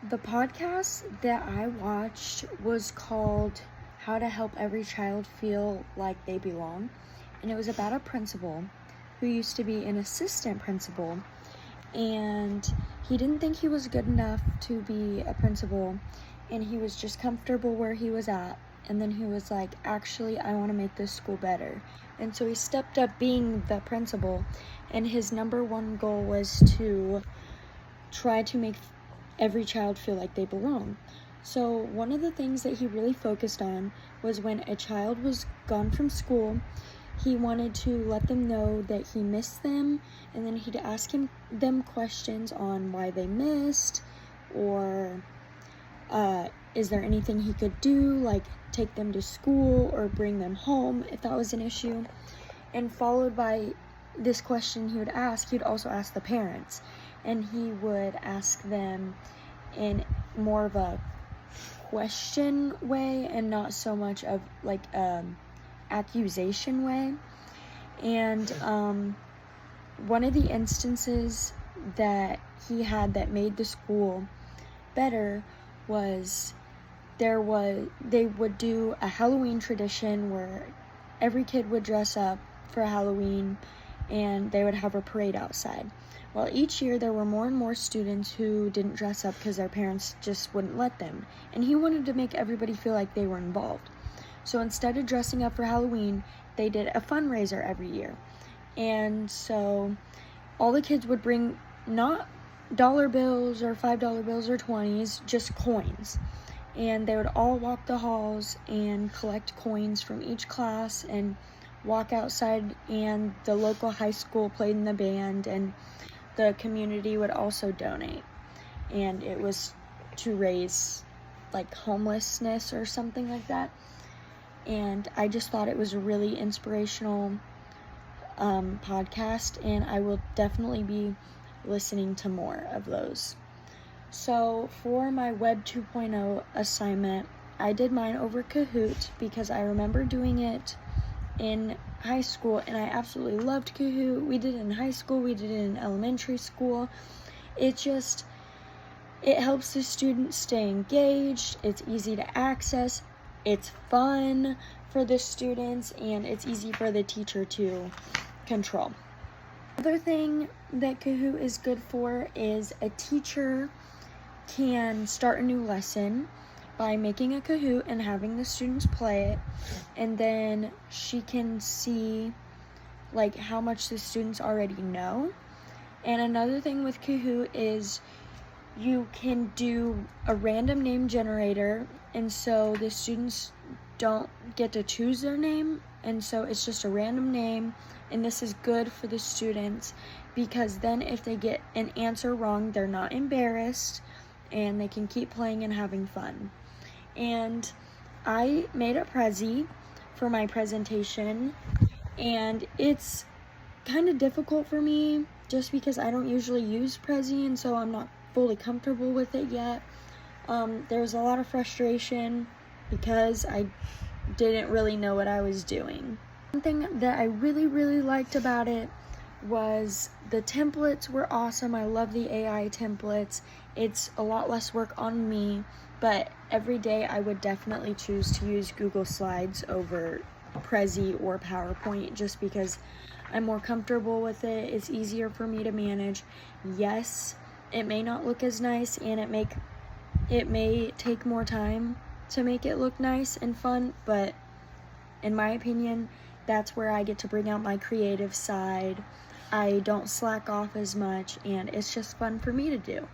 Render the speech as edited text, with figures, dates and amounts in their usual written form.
The podcast that I watched was called How to Help Every Child Feel Like They Belong, and it was about a principal who used to be an assistant principal, and he didn't think he was good enough to be a principal, and he was just comfortable where he was at. And then he was like, actually, I want to make this school better. And so he stepped up being the principal, and his number one goal was to try to make every child feel like they belong. So one of the things that he really focused on was when a child was gone from school, he wanted to let them know that he missed them, and then he'd ask them questions on why they missed, or is there anything he could do, like take them to school or bring them home if that was an issue. And followed by this question he would ask, he'd also ask the parents, and he would ask them in more of a question way and not so much of like accusation way. And one of the instances that he had that made the school better was they would do a Halloween tradition where every kid would dress up for Halloween and they would have a parade outside. Well, each year there were more and more students who didn't dress up because their parents just wouldn't let them, and he wanted to make everybody feel like they were involved. So instead of dressing up for Halloween, they did a fundraiser every year. And so all the kids would bring not dollar bills or $5 bills or 20s, just coins. And they would all walk the halls and collect coins from each class and walk outside, and the local high school played in the band, and the community would also donate. And it was to raise like homelessness or something like that. And I just thought it was a really inspirational podcast, and I will definitely be listening to more of those. So for my Web 2.0 assignment, I did mine over Kahoot because I remember doing it in high school, and I absolutely loved Kahoot. We did it in high school, we did it in elementary school. It helps the students stay engaged, it's easy to access, it's fun for the students, and it's easy for the teacher to control. Another thing that Kahoot is good for is a teacher can start a new lesson by making a Kahoot and having the students play it, and then she can see like how much the students already know. And another thing with Kahoot is you can do a random name generator, and so the students don't get to choose their name, and so it's just a random name. And this is good for the students because then if they get an answer wrong, they're not embarrassed and they can keep playing and having fun. And I made a Prezi for my presentation, and it's kind of difficult for me just because I don't usually use Prezi, and so I'm not fully comfortable with it yet. There was a lot of frustration because I didn't really know what I was doing. One thing that I really liked about it was the templates were awesome. I love the AI templates. It's a lot less work on me, but every day I would definitely choose to use Google Slides over Prezi or PowerPoint just because I'm more comfortable with it. It's easier for me to manage. Yes, it may not look as nice, and it may take more time to make it look nice and fun, but in my opinion, that's where I get to bring out my creative side. I don't slack off as much, and it's just fun for me to do.